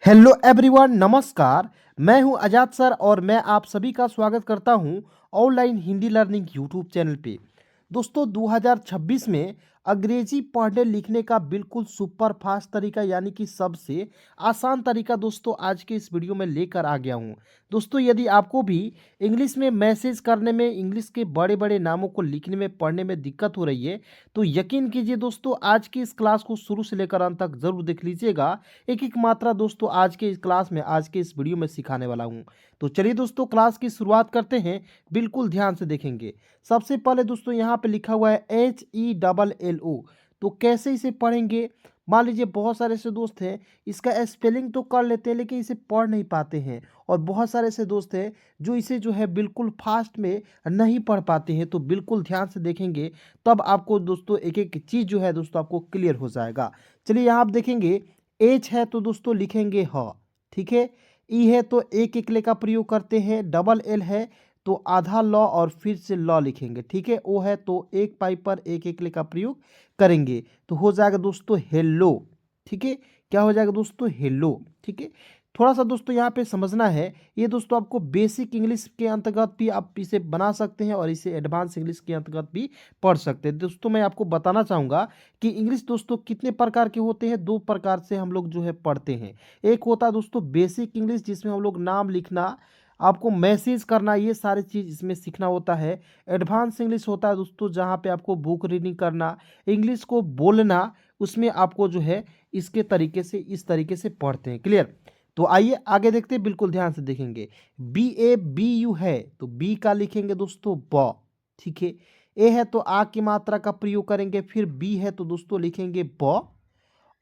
Hello everyone, नमस्कार। मैं हूं आजाद सर और मैं आप सभी का स्वागत करता हूं online Hindi learning YouTube channel पे। दोस्तों 2026 में अंग्रेजी पढ़ने लिखने का बिल्कुल सुपर फास्ट तरीका यानी कि सबसे आसान तरीका दोस्तों आज के इस वीडियो में लेकर आ गया हूं। दोस्तों यदि आपको भी इंग्लिश में मैसेज करने में, इंग्लिश के बड़े बड़े नामों को लिखने में, पढ़ने में दिक्कत हो रही है तो यकीन कीजिए दोस्तों आज की इस क्लास को शुरू से लेकर अंत तक जरूर देख लीजिएगा। एक एक मात्रा दोस्तों आज के इस क्लास में, आज के इस वीडियो में सिखाने वाला हूं। तो चलिए दोस्तों क्लास की शुरुआत करते हैं, बिल्कुल ध्यान से देखेंगे। सबसे पहले दोस्तों यहाँ पे लिखा हुआ है HELLO। तो कैसे इसे पढ़ेंगे? मान लीजिए बहुत सारे ऐसे दोस्त हैं इसका स्पेलिंग तो कर लेते हैं लेकिन इसे पढ़ नहीं पाते हैं, और बहुत सारे ऐसे दोस्त हैं जो इसे जो है बिल्कुल फास्ट में नहीं पढ़ पाते हैं। तो बिल्कुल ध्यान से देखेंगे तब आपको दोस्तों एक एक चीज़ जो है दोस्तों आपको क्लियर हो जाएगा। चलिए यहाँ आप देखेंगे एच है तो दोस्तों लिखेंगे ह, ठीक है। ई है तो एक एकले का प्रयोग करते हैं। डबल एल है तो आधा लॉ और फिर से लॉ लिखेंगे, ठीक है। ओ है तो एक पाई पर एक एकले का प्रयोग करेंगे तो हो जाएगा दोस्तों हेलो, ठीक है। क्या हो जाएगा दोस्तों? हेलो, ठीक है। थोड़ा सा दोस्तों यहाँ पे समझना है, ये दोस्तों आपको बेसिक इंग्लिश के अंतर्गत भी आप इसे बना सकते हैं और इसे एडवांस इंग्लिश के अंतर्गत भी पढ़ सकते हैं। दोस्तों मैं आपको बताना चाहूँगा कि इंग्लिश दोस्तों कितने प्रकार के होते हैं। दो प्रकार से हम लोग जो है पढ़ते हैं। एक होता है दोस्तों बेसिक इंग्लिश जिसमें हम लोग नाम लिखना, आपको मैसेज करना, ये सारी चीज़ इसमें सीखना होता है। एडवांस इंग्लिश होता है दोस्तों जहाँ पे आपको बुक रीडिंग करना, इंग्लिश को बोलना, उसमें आपको जो है इसके तरीके से, इस तरीके से पढ़ते हैं। क्लियर? तो आइए आगे देखते हैं, बिल्कुल ध्यान से देखेंगे। BABU है तो बी का लिखेंगे दोस्तों ब, ठीक है। ए है तो आ की मात्रा का प्रयोग करेंगे, फिर बी है तो दोस्तों लिखेंगे ब,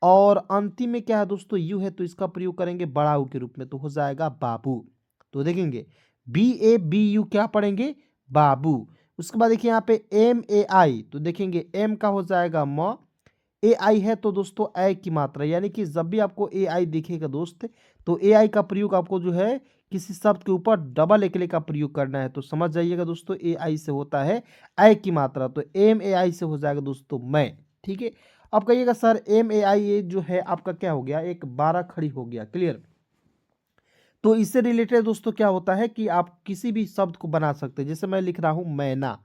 और अंतिम में क्या है दोस्तों यू है तो इसका प्रयोग करेंगे बड़ा ऊ के रूप में तो हो जाएगा बाबू। तो देखेंगे BABU क्या पढ़ेंगे? बाबू। उसके बाद देखिए यहाँ पे MAI तो देखेंगे एम का हो जाएगा म, AI है तो दोस्तों ए की मात्रा, यानी कि जब भी आपको AI दिखेगा दोस्त तो AI का प्रयोग आपको जो है किसी शब्द के ऊपर डबल एकले का प्रयोग करना है। तो समझ जाइएगा दोस्तों AI से होता है ए की मात्रा, तो MAI से हो जाएगा दोस्तों मैं, ठीक है। अब कहिएगा सर MAI ये जो है आपका क्या हो गया? एक 12 खड़ी हो गया। क्लियर? तो इससे रिलेटेड दोस्तों क्या होता है कि आप किसी भी शब्द को बना सकते हैं। जैसे मैं लिख रहा हूँ मैना,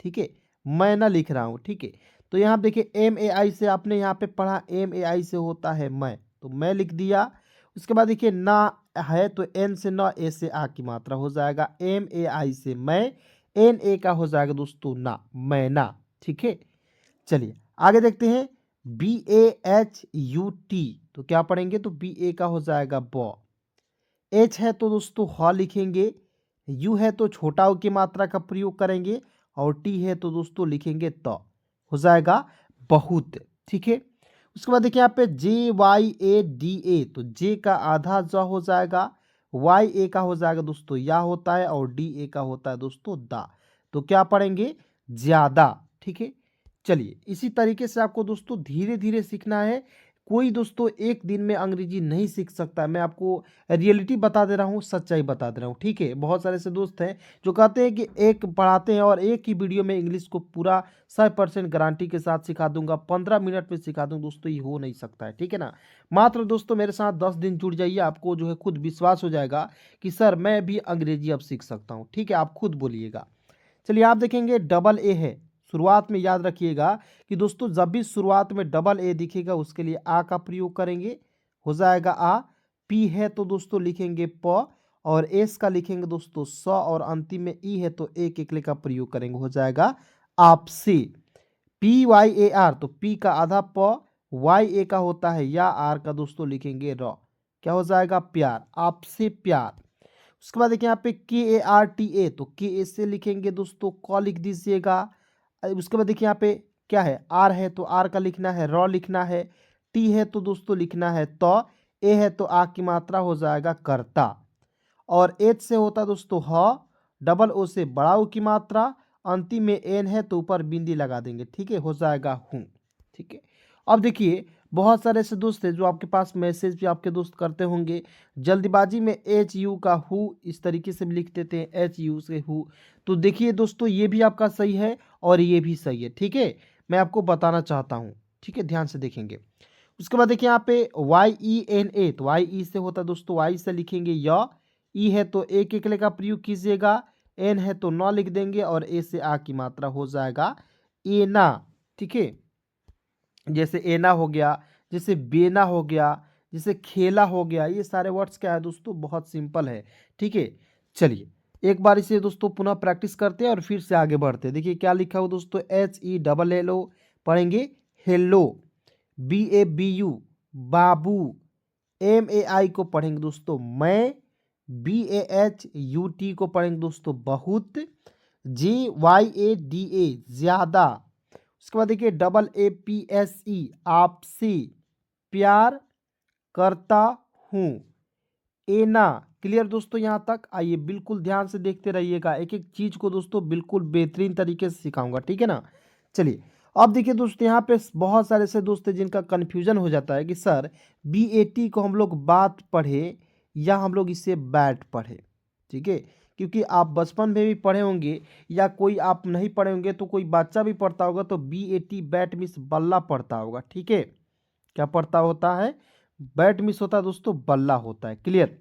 ठीक है, मैना लिख रहा हूँ, ठीक है। तो यहाँ आप देखिए MAI से आपने यहाँ पे पढ़ा, MAI से होता है मैं, तो मैं लिख दिया। उसके बाद देखिए ना है तो एन से ना, ए से आ की मात्रा हो जाएगा। MAI से मैं, NA का हो जाएगा दोस्तों ना, मैना, ठीक है। चलिए आगे देखते हैं। BAHUT तो क्या पढ़ेंगे? तो BA का हो जाएगा ब। एच है तो दोस्तों ह लिखेंगे, यू है तो छोटा ऊ की मात्रा का प्रयोग करेंगे, और टी है तो दोस्तों लिखेंगे त, हो जाएगा बहुत, ठीक है। उसके बाद देखिए यहाँ पे JYADA तो जे का आधा ज हो जाएगा, YA का हो जाएगा दोस्तों या होता है, और DA का होता है दोस्तों दा। तो क्या पढ़ेंगे? ज्यादा, ठीक है। चलिए इसी तरीके से आपको दोस्तों धीरे धीरे सीखना है। कोई दोस्तों एक दिन में अंग्रेजी नहीं सीख सकता। मैं आपको रियलिटी बता दे रहा हूँ, सच्चाई बता दे रहा हूँ, ठीक है। बहुत सारे ऐसे दोस्त हैं जो कहते हैं कि एक पढ़ाते हैं और एक ही वीडियो में इंग्लिश को पूरा 100% गारंटी के साथ सिखा दूंगा, 15 मिनट में सिखा दूंगा। दोस्तों ये हो नहीं सकता है, ठीक है ना। मात्र दोस्तों मेरे साथ 10 दिन जुड़ जाइए, आपको जो है खुद विश्वास हो जाएगा कि सर मैं भी अंग्रेजी अब सीख सकता हूँ, ठीक है। आप खुद बोलिएगा। चलिए आप देखेंगे डबल ए है, शुरुआत में याद रखिएगा कि दोस्तों जब भी शुरुआत में डबल ए दिखेगा उसके लिए आ का प्रयोग करेंगे, हो जाएगा आ। पी है तो दोस्तों लिखेंगे प, और एस का लिखेंगे दोस्तों स, और अंतिम में ई है तो एक एकले का प्रयोग करेंगे, हो जाएगा आपसे। PYAR तो पी का आधा प, वाई ए का होता है या, आर का दोस्तों लिखेंगे र, क्या हो जाएगा? प्यार, आपसे प्यार। उसके बाद देखिए यहाँ पे KARTA तो के से लिखेंगे दोस्तों क लिख दीजिएगा। उसके बाद देखिए यहाँ पे क्या है? आर है तो आर का लिखना है, र लिखना है, टी है तो दोस्तों लिखना है त, ए है तो आ की मात्रा हो जाएगा करता, और एच से होता दोस्तों ह, डबल ओ से बड़ा ओ की मात्रा, अंतिम में एन है तो ऊपर बिंदी लगा देंगे, ठीक है, हो जाएगा हूँ, ठीक है। अब देखिए बहुत सारे ऐसे दोस्त हैं जो आपके पास मैसेज भी आपके दोस्त करते होंगे, जल्दबाजी में HU का हु इस तरीके से भी लिख देते हैं, HU से हु। तो देखिए दोस्तों ये भी आपका सही है और ये भी सही है, ठीक है। मैं आपको बताना चाहता हूँ, ठीक है, ध्यान से देखेंगे। उसके बाद देखिए यहाँ पे YENA, तो YE से होता है दोस्तों, Y से लिखेंगे य, E है तो एक एकले का प्रयोग कीजिएगा, N है तो न लिख देंगे और A से आ की मात्रा हो जाएगा एना। ठीक है, जैसे एना हो गया, जैसे बेना हो गया, जैसे खेला हो गया, ये सारे वर्ड्स क्या है दोस्तों, बहुत सिंपल है। ठीक है, चलिए एक बार इसे दोस्तों पुनः प्रैक्टिस करते हैं और फिर से आगे बढ़ते हैं। देखिए क्या लिखा हो दोस्तों, HELLO पढ़ेंगे हेलो, BABU बाबू, MAI को पढ़ेंगे दोस्तों मैं, BAHUT को पढ़ेंगे दोस्तों बहुत, JYADA ज्यादा। उसके बाद देखिए AAPSE आपसे, प्यार करता हूँ, एना। क्लियर दोस्तों यहाँ तक? आइए बिल्कुल ध्यान से देखते रहिएगा, एक एक चीज को दोस्तों बिल्कुल बेहतरीन तरीके से सिखाऊंगा, ठीक है ना। चलिए अब देखिए दोस्तों, यहाँ पे बहुत सारे ऐसे दोस्त हैं जिनका कन्फ्यूजन हो जाता है कि सर BAT को हम लोग बात पढ़े या हम लोग इसे बैट पढ़े। ठीक है, क्योंकि आप बचपन में भी पढ़े होंगे या कोई आप नहीं पढ़े होंगे तो कोई बच्चा भी पढ़ता होगा तो BAT बैट मीन्स बल्ला पढ़ता होगा। ठीक है, क्या पढ़ता होता है, बैट मिस होता है दोस्तों, बल्ला होता है। क्लियर,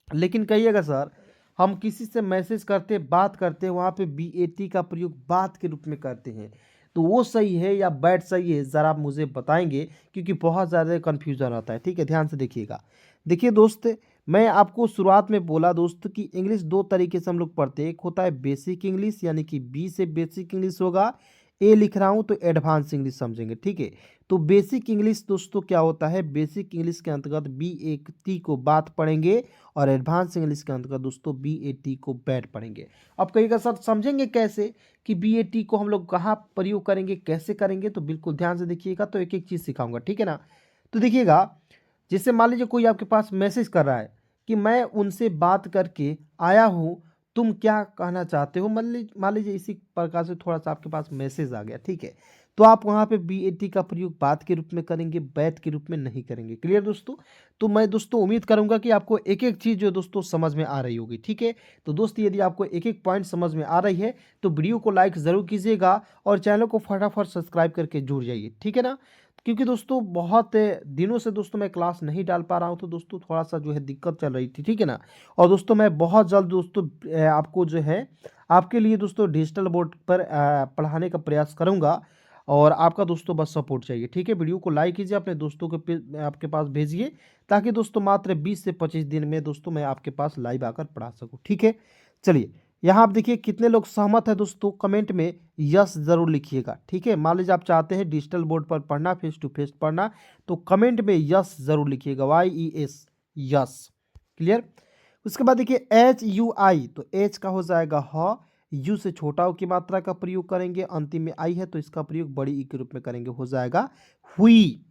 लेकिन कहिएगा सर हम किसी से मैसेज करते बात करते हैं वहाँ पे BAT का प्रयोग बात के रूप में करते हैं, तो वो सही है या बैट सही है, ज़रा आप मुझे बताएंगे क्योंकि बहुत ज़्यादा कन्फ्यूजन आता है। ठीक है, ध्यान से देखिएगा। देखिए दोस्त, मैं आपको शुरुआत में बोला दोस्त कि इंग्लिश दो तरीके से हम लोग पढ़ते हैं, एक होता है बेसिक इंग्लिश यानी कि B से बेसिक इंग्लिश होगा, A लिख रहा हूँ तो एडवांस इंग्लिश समझेंगे। ठीक है, तो बेसिक इंग्लिश दोस्तों क्या होता है, बेसिक इंग्लिश के अंतर्गत BAT को बात पढ़ेंगे और एडवांस इंग्लिश के अंतर्गत दोस्तों BAT को बैट पढ़ेंगे। अब कहिएगा सर समझेंगे कैसे कि BAT को हम लोग कहाँ प्रयोग करेंगे, कैसे करेंगे, तो बिल्कुल ध्यान से देखिएगा, तो एक एक चीज़ सिखाऊंगा। ठीक है ना, तो देखिए जैसे मान लीजिए कोई आपके पास मैसेज कर रहा है कि मैं उनसे बात करके आया हूँ, तुम क्या कहना चाहते हो, मान लीजिए इसी प्रकार से थोड़ा सा आपके पास मैसेज आ गया। ठीक है, तो आप वहाँ पे BAT का प्रयोग बात के रूप में करेंगे, बैत के रूप में नहीं करेंगे। क्लियर दोस्तों, तो मैं दोस्तों उम्मीद करूंगा कि आपको एक एक चीज़ जो दोस्तों समझ में आ रही होगी। ठीक है, तो दोस्तों यदि आपको एक एक पॉइंट समझ में आ रही है तो वीडियो को लाइक ज़रूर कीजिएगा और चैनल को फटाफट सब्सक्राइब करके जुड़ जाइए। ठीक है ना, क्योंकि दोस्तों बहुत दिनों से दोस्तों मैं क्लास नहीं डाल पा रहा हूं, तो दोस्तों थोड़ा सा जो है दिक्कत चल रही थी। ठीक है ना, और दोस्तों मैं बहुत जल्द दोस्तों आपको जो है आपके लिए दोस्तों डिजिटल बोर्ड पर पढ़ाने का प्रयास करूंगा और आपका दोस्तों बस सपोर्ट चाहिए। ठीक है, वीडियो को लाइक कीजिए, अपने दोस्तों के आपके पास भेजिए ताकि दोस्तों मात्र 20 से 25 दिन में दोस्तों मैं आपके पास लाइव आकर पढ़ा सकूँ। ठीक है, चलिए यहाँ आप देखिए कितने लोग सहमत है दोस्तों, कमेंट में यस ज़रूर लिखिएगा। ठीक है, मान लीजिए आप चाहते हैं डिजिटल बोर्ड पर पढ़ना, फेस टू फेस पढ़ना, तो कमेंट में यस ज़रूर लिखिएगा, YES यस। क्लियर, उसके बाद देखिए HUI, तो H का हो जाएगा ह, U से छोटा की मात्रा का प्रयोग करेंगे, अंतिम में I है तो इसका प्रयोग बड़ी ई के रूप में करेंगे, हो जाएगा हुई।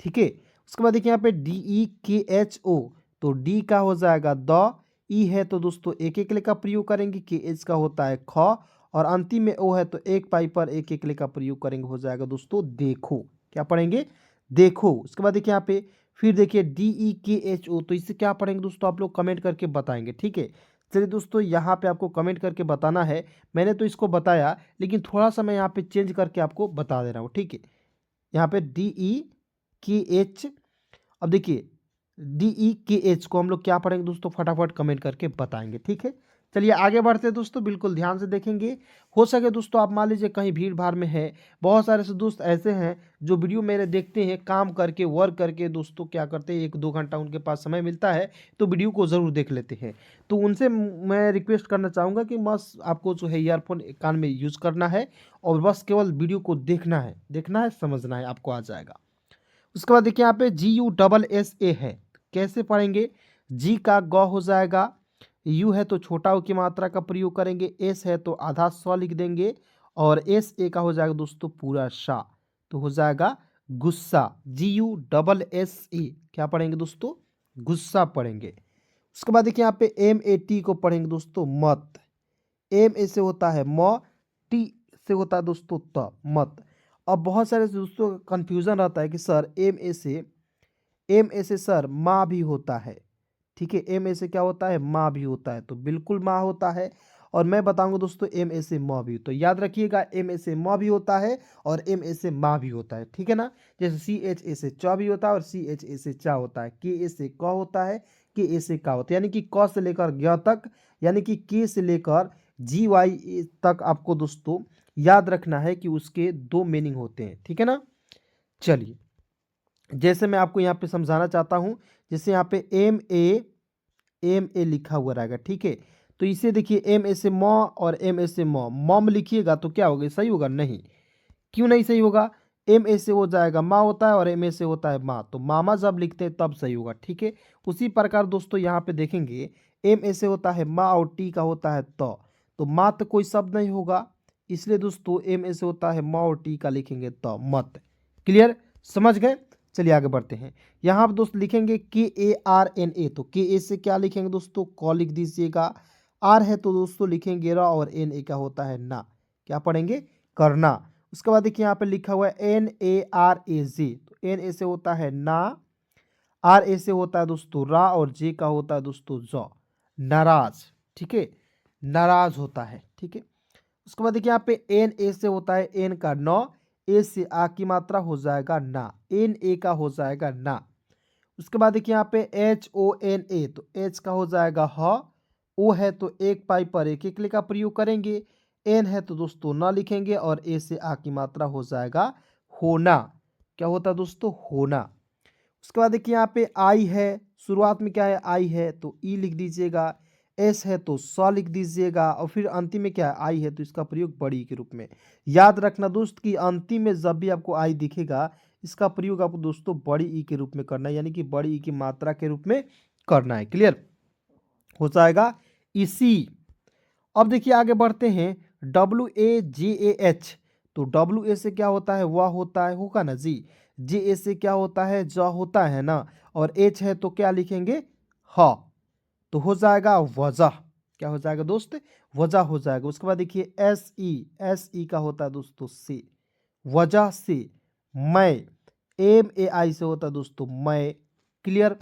ठीक है, उसके बाद देखिए यहाँ पे DEKHO, तो D का हो जाएगा द, ई है तो दोस्तों एक एकले का प्रयोग करेंगे, KH का होता है ख और अंतिम में O है तो एक पाई पर एक एकले का प्रयोग करेंगे, हो जाएगा दोस्तों देखो। क्या पढ़ेंगे, देखो। उसके बाद देखिए यहाँ पे फिर देखिए DEKHO, तो इससे क्या पढ़ेंगे दोस्तों, आप लोग कमेंट करके बताएंगे। ठीक है, चलिए दोस्तों यहाँ पे आपको कमेंट करके बताना है, मैंने तो इसको बताया लेकिन थोड़ा सा मैं यहाँ पे चेंज करके आपको बता दे रहा हूँ। ठीक है, यहाँ पे DEKH, अब देखिए DEKH को हम लोग क्या पढ़ेंगे दोस्तों, फटाफट कमेंट करके बताएंगे। ठीक है, चलिए आगे बढ़ते हैं दोस्तों, बिल्कुल ध्यान से देखेंगे। हो सके दोस्तों आप मान लीजिए कहीं भीड़ भाड़ में है, बहुत सारे से दोस्त ऐसे हैं जो वीडियो मेरे देखते हैं काम करके, वर्क करके, दोस्तों क्या करते हैं 1-2 घंटा उनके पास समय मिलता है तो वीडियो को ज़रूर देख लेते हैं। तो उनसे मैं रिक्वेस्ट करना चाहूँगा कि बस आपको जो है ईयरफोन कान में यूज़ करना है और बस केवल वीडियो को देखना है, समझना है, आपको आ जाएगा। उसके बाद देखिए यहाँ पे GUSSA है, कैसे पढ़ेंगे, जी का ग हो जाएगा, यू है तो छोटा ऊ की मात्रा का प्रयोग करेंगे, एस है तो आधा स लिख देंगे और SA का हो जाएगा दोस्तों पूरा शा, तो हो जाएगा गुस्सा। GUSSA क्या पढ़ेंगे दोस्तों, गुस्सा पढ़ेंगे। उसके बाद देखिए यहाँ पे MAT को पढ़ेंगे दोस्तों मत, MA से होता है म, T से होता है दोस्तों त, मत। अब बहुत सारे दोस्तों का कन्फ्यूज़न रहता है कि सर MA से सर माँ भी होता है। ठीक है, MA से क्या होता है, माँ भी होता है, तो बिल्कुल माँ होता है। और मैं बताऊंगा दोस्तों एम ए से म भी। तो याद रखिएगा एम ए से म भी होता है और एम ए से मा भी होता है, ठीक है ना। जैसे सी एच ए से च भी होता है और सी एच ए से चा होता है, के ए से क होता है, के ए से का होता है, यानी कि क से लेकर ग तक, यानी कि के से लेकर जी वाई तक आपको दोस्तों याद रखना है कि उसके दो मीनिंग होते हैं, ठीक है ना। चलिए जैसे मैं आपको यहाँ पे समझाना चाहता हूँ, जैसे यहाँ पे एम ए लिखा हुआ रहेगा, ठीक है। तो इसे देखिए एम ए से म और एम ए से मॉम लिखिएगा तो क्या होगा, सही होगा? नहीं। क्यों नहीं सही होगा? एम ए से हो जाएगा माँ होता है और एम ए से होता है माँ, तो मामा जब लिखते हैं तब सही होगा, ठीक है। उसी प्रकार दोस्तों यहाँ पे देखेंगे एम ए से होता है माँ और टी का होता है तो माँ तो कोई शब्द नहीं होगा, इसलिए दोस्तों एम ए से होता है माँ और टी का लिखेंगे तो मत। क्लियर, समझ गए? चलिए आगे बढ़ते हैं। यहाँ पर दोस्त लिखेंगे के ए आर एन ए, तो के ए से क्या लिखेंगे दोस्तों, क लिख दीजिएगा। आर है तो दोस्तों लिखेंगे र और एन ए का होता है ना, क्या पढ़ेंगे, करना। उसके बाद देखिए यहाँ पे लिखा हुआ है एन ए आर ए जे, तो एन ए से होता है ना, आर ए से होता है दोस्तों रा और जे का होता है दोस्तों ज, नाराज, ठीक है, नाराज होता है, ठीक है। उसके बाद देखिए यहाँ पे एन ए से होता है एन का नौ, ए से आ की मात्रा हो जाएगा ना, एन ए का हो जाएगा ना। उसके बाद देखिए यहाँ पे एच ओ एन ए, तो एच का हो जाएगा ह, ओ है तो एक पाई पर एक एक का प्रयोग करेंगे, एन है तो दोस्तों ना लिखेंगे और ए से आ की मात्रा हो जाएगा होना। क्या होता है दोस्तों, होना। उसके बाद देखिए यहाँ पे आई है, शुरुआत में क्या है, आई है तो ई लिख दीजिएगा, एस है तो स लिख दीजिएगा और फिर अंतिम में क्या है, आई है तो इसका प्रयोग बड़ी ई के रूप में। याद रखना दोस्त कि अंतिम में जब भी आपको आई दिखेगा इसका प्रयोग आपको दोस्तों बड़ी ई के रूप में करना है, यानी कि बड़ी ई की मात्रा के रूप में करना है। क्लियर हो जाएगा इसी। अब देखिए आगे बढ़ते हैं, W A J A H, तो डब्ल्यू ए से क्या होता है, वह होता है, होगा ना जी। जे ए से क्या होता है, ज होता है ना, और एच है तो क्या लिखेंगे, ह, तो हो जाएगा वजह। क्या हो जाएगा दोस्त, वजह हो जाएगा। उसके बाद देखिए एस ई का होता है दोस्तों से, वजह से। मैं, एम ए आई से होता है दोस्तों मैं। क्लियर।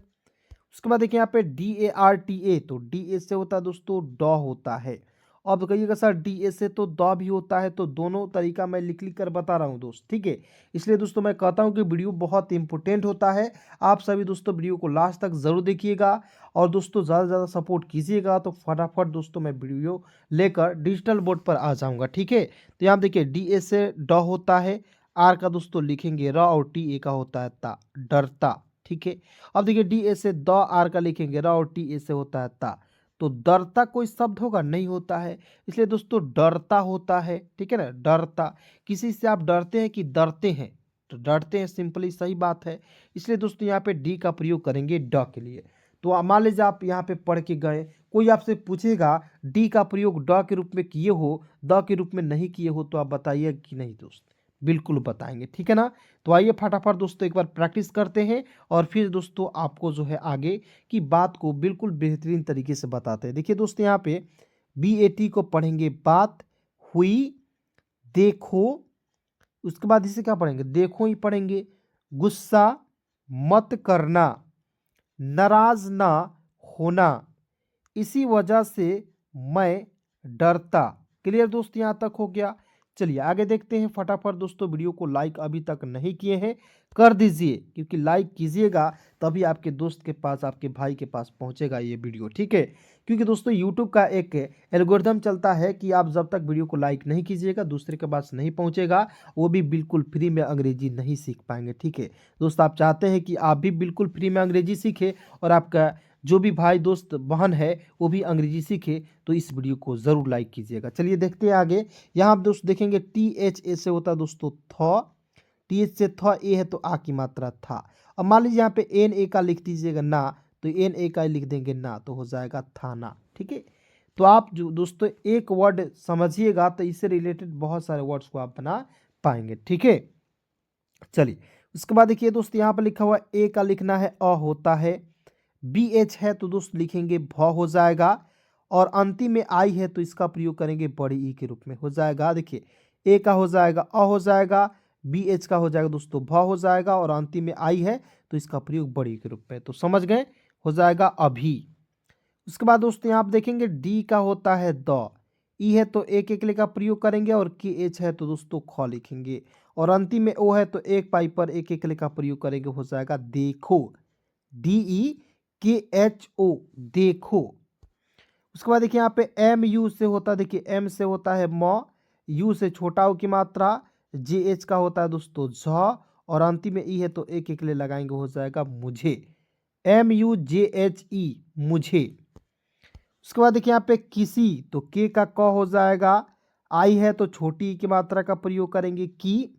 उसके बाद देखिए यहाँ पे D A R T A, तो डी ए से होता है दोस्तों ड होता है। अब कहिएगा सर डी ए से तो द भी होता है, तो दोनों तरीका मैं लिख लिख कर बता रहा हूँ दोस्त, ठीक है। इसलिए दोस्तों मैं कहता हूँ कि वीडियो बहुत इंपॉर्टेंट होता है, आप सभी दोस्तों वीडियो को लास्ट तक जरूर देखिएगा और दोस्तों ज़्यादा से ज़्यादा सपोर्ट कीजिएगा, तो फटाफट दोस्तों मैं वीडियो लेकर डिजिटल बोर्ड पर आ जाऊँगा, ठीक है। तो यहाँ देखिए डी ए से ड होता है, आर का दोस्तों लिखेंगे र और टी ए का होता है ता, डरता, ठीक है। अब देखिए डी ए से द आर का लिखेंगे र और टी ए से होता है ता, तो डरता कोई शब्द होगा, नहीं होता है, इसलिए दोस्तों डरता होता है, ठीक है ना, डरता। किसी से आप डरते हैं कि डरते हैं, तो डरते हैं, सिंपली सही बात है। इसलिए दोस्तों यहाँ पे डी का प्रयोग करेंगे ड के लिए। तो मान लीजिए आप यहाँ पे पढ़ के गए, कोई आपसे पूछेगा डी का प्रयोग ड के रूप में किए हो, द के रूप में नहीं किए हो, तो आप बताइए कि नहीं दोस्त, बिल्कुल बताएंगे, ठीक है ना। तो आइए फटाफट दोस्तों एक बार प्रैक्टिस करते हैं और फिर दोस्तों आपको जो है आगे की बात को बिल्कुल बेहतरीन तरीके से बताते हैं। देखिए दोस्तों यहाँ पे बी ए टी को पढ़ेंगे बात हुई, देखो, उसके बाद इसे क्या पढ़ेंगे, देखो ही पढ़ेंगे, गुस्सा मत करना, नाराज ना होना, इसी वजह से मैं डरता। क्लियर दोस्त, यहाँ तक हो गया। चलिए आगे देखते हैं फटाफट दोस्तों। वीडियो को लाइक अभी तक नहीं किए हैं, कर दीजिए, क्योंकि लाइक कीजिएगा तभी आपके दोस्त के पास, आपके भाई के पास पहुंचेगा ये वीडियो, ठीक है। क्योंकि दोस्तों यूट्यूब का एक एल्गोरिथम चलता है कि आप जब तक वीडियो को लाइक नहीं कीजिएगा दूसरे के पास नहीं पहुंचेगा, वो भी बिल्कुल फ्री में अंग्रेजी नहीं सीख पाएंगे, ठीक है। दोस्त आप चाहते हैं कि आप भी बिल्कुल फ्री में अंग्रेजी सीखें और आपका जो भी भाई दोस्त बहन है वो भी अंग्रेजी सीखे, तो इस वीडियो को ज़रूर लाइक कीजिएगा। चलिए देखते हैं आगे। यहाँ आप दोस्त देखेंगे टी एच ए से होता है दोस्तों थ, टी एच से थ, ए है तो आ की मात्रा था। अब मान लीजिए यहाँ पे एन ए का लिख दीजिएगा ना, तो एन ए का लिख देंगे ना, तो हो जाएगा थाना, ठीक है। तो आप जो दोस्तों एक वर्ड समझिएगा तो इससे रिलेटेड बहुत सारे वर्ड्स को आप बना पाएंगे, ठीक है। चलिए उसके बाद देखिए दोस्त यहाँ पर लिखा हुआ ए का लिखना है अ होता है, बी एच है तो दोस्त लिखेंगे भ हो जाएगा, और अंतिम में आई है तो इसका प्रयोग करेंगे बड़ी ई के रूप में, हो जाएगा। देखिए ए का हो जाएगा अ हो जाएगा, बी एच का हो जाएगा दोस्तों भ हो जाएगा, और अंतिम में आई है तो इसका प्रयोग बड़ी ई के रूप में, तो समझ गए, हो जाएगा अभी। उसके बाद दोस्तों यहाँ आप देखेंगे डी का होता है द, ई है तो एक एकले का प्रयोग करेंगे और के एच है तो दोस्तों ख लिखेंगे और अंतिम में ओ है तो एक पाई पर एक एकले का प्रयोग करेंगे, हो जाएगा देखो, DEKHO, देखो। उसके बाद देखिए यहाँ पे एम यू से होता है, देखिए एम से होता है म, यू से छोटा ओ की मात्रा, जे एच का होता है दोस्तों झ और अंतिम में ई है तो एक एकले लगाएंगे, हो जाएगा मुझे, MUJHE, मुझे। उसके बाद देखिए यहाँ पे किसी, तो के का क हो जाएगा, आई है तो छोटी ई की मात्रा का प्रयोग करेंगे की,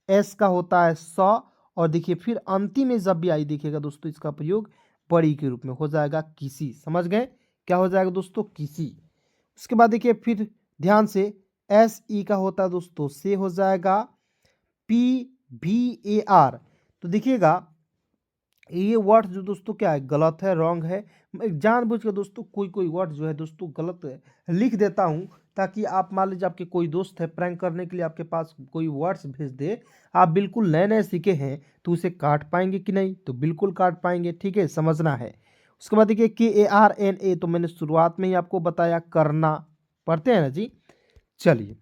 एस का होता है स और देखिए फिर अंतिम में जब भी आई देखिएगा दोस्तों इसका प्रयोग बड़ी के रूप में, हो जाएगा किसी। समझ गए क्या हो जाएगा दोस्तों, किसी। उसके बाद देखिए फिर ध्यान से SE का होता है दोस्तों से, हो जाएगा PVAR। तो देखिएगा ये वर्ड जो दोस्तों क्या है, गलत है, रॉन्ग है। मैं जानबूझ के दोस्तों कोई कोई वर्ड जो है दोस्तों गलत लिख देता हूँ, ताकि आप मान लीजिए आपके कोई दोस्त है प्रैंक करने के लिए आपके पास कोई वर्ड्स भेज दे, आप बिल्कुल नए नए सीखे हैं तो उसे काट पाएंगे कि नहीं, तो बिल्कुल काट पाएंगे, ठीक है, समझना है। उसके बाद देखिए KARNA, तो मैंने शुरुआत में ही आपको बताया, करना, पढ़ते हैं ना जी। चलिए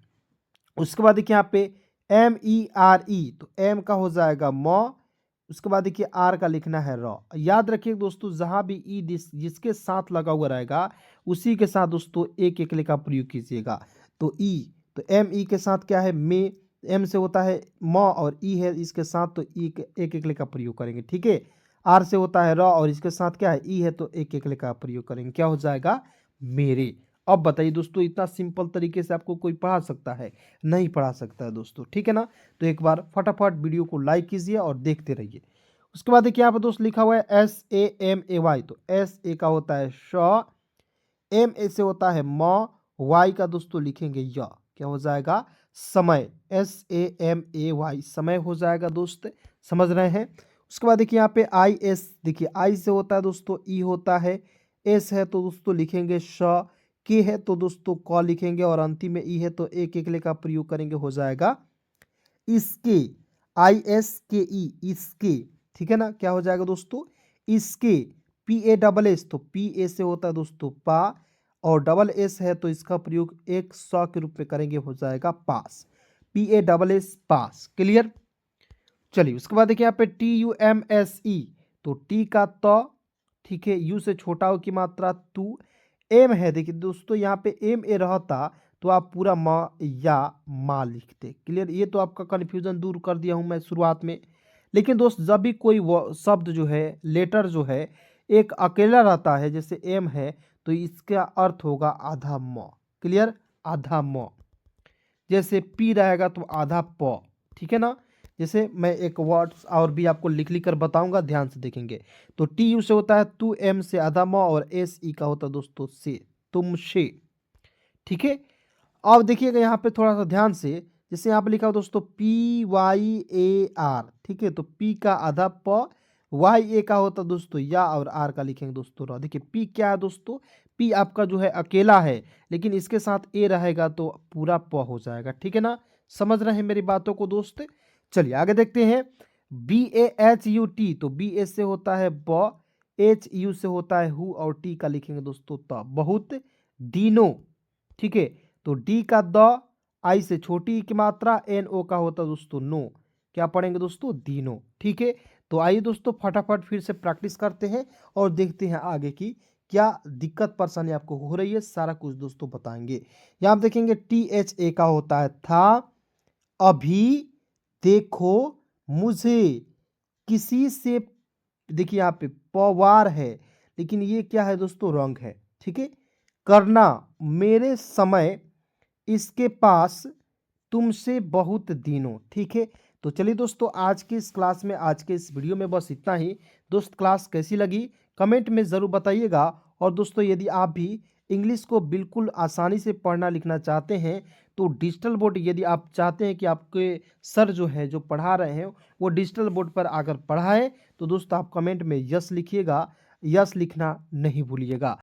उसके बाद देखिए यहाँ पे MERE, तो एम का हो जाएगा म, उसके बाद देखिए आर का लिखना है र। याद रखिए दोस्तों जहां भी ई जिसके साथ लगा हुआ रहेगा उसी के साथ दोस्तों एक एकले का प्रयोग कीजिएगा। तो ई, तो ME के साथ क्या है मे, एम से होता है म और ई है इसके साथ, तो ई एक एकले का प्रयोग करेंगे, ठीक है। आर से होता है र और इसके साथ क्या है ई है तो एक एकले का प्रयोग करेंगे, क्या हो जाएगा, मेरे। अब बताइए दोस्तों इतना सिंपल तरीके से आपको कोई पढ़ा सकता है, नहीं पढ़ा सकता है दोस्तों, ठीक है ना। तो एक बार फटाफट वीडियो को लाइक कीजिए और देखते रहिए। उसके बाद देखिए यहाँ पर दोस्त लिखा हुआ है SAMAY, तो SA का होता है श, MA से होता है म, Y का दोस्तों लिखेंगे य, क्या हो जाएगा, समय, SAMAY, समय हो जाएगा दोस्त, समझ रहे हैं। उसके बाद देखिए यहाँ पे IS, देखिए आई से होता है दोस्तों ई होता है, एस है तो दोस्तों लिखेंगे श, के है तो दोस्तों क लिखेंगे और अंतिम में ई है तो एक एकले का प्रयोग करेंगे, हो जाएगा इसके, ISKE, इसके, ठीक है ना, क्या हो जाएगा दोस्तों, इसके। PASS, तो PA से होता है दोस्तों पा और डबल एस है तो इसका प्रयोग एक सौ के रूप में करेंगे, हो जाएगा पास, PASS, पास, क्लियर। चलिए उसके बाद देखिए यहाँ पे TUMSE, तो टी का त, ठीक है, यू से छोटा हो की मात्रा तू, एम है, देखिए दोस्तों यहाँ पे MA रहता तो आप पूरा माँ या माँ लिखते, क्लियर। ये तो आपका कन्फ्यूजन दूर कर दिया हूँ मैं शुरुआत में। लेकिन दोस्त जब भी कोई शब्द जो है, लेटर जो है एक अकेला रहता है, जैसे एम है तो इसका अर्थ होगा आधा म, क्लियर, आधा म। जैसे पी रहेगा तो आधा प, ठीक है ना। जैसे मैं एक वर्ड और भी आपको लिख लिख कर बताऊंगा, ध्यान से देखेंगे। तो TU से होता है तू, एम से आधा म और SE का होता है दोस्तों से, तुमसे, ठीक है। अब देखिएगा यहाँ पे थोड़ा सा ध्यान से, जैसे यहाँ पे लिखा हो दोस्तों PYAR, ठीक है, तो P का आधा प, YA का होता दोस्तों या और R का लिखेंगे दोस्तों र। देखिए P क्या है दोस्तों, P आपका जो है अकेला है, लेकिन इसके साथ A रहेगा तो पूरा प हो जाएगा, ठीक है ना। समझ रहे हैं मेरी बातों को दोस्त। चलिए आगे देखते हैं। BAHUT, तो BA से होता है ब, HU से होता है हु और T का लिखेंगे दोस्तों त, बहुत दिनों, ठीक है। तो डी का द, आई से छोटी ई की मात्रा, NO का होता है दोस्तों नो, क्या पढ़ेंगे दोस्तों, दिनों, ठीक है। तो आइए दोस्तों फटाफट फिर से प्रैक्टिस करते हैं और देखते हैं आगे की क्या दिक्कत परेशानी आपको हो रही है, सारा कुछ दोस्तों बताएंगे। यहाँ आप देखेंगे THA का होता है था, अभी, देखो, मुझे, किसी से, देखिए यहाँ पे पवार है लेकिन ये क्या है दोस्तों, रंग है, ठीक है। करना, मेरे समय, इसके पास, तुमसे बहुत दिनों, ठीक है। तो चलिए दोस्तों आज की इस क्लास में, आज के इस वीडियो में बस इतना ही। दोस्त क्लास कैसी लगी कमेंट में ज़रूर बताइएगा। और दोस्तों यदि आप भी इंग्लिश को बिल्कुल आसानी से पढ़ना लिखना चाहते हैं तो डिजिटल बोर्ड, यदि आप चाहते हैं कि आपके सर जो है जो पढ़ा रहे हैं वो डिजिटल बोर्ड पर आकर पढ़ाएं, तो दोस्तों आप कमेंट में यस लिखिएगा, यस लिखना नहीं भूलिएगा।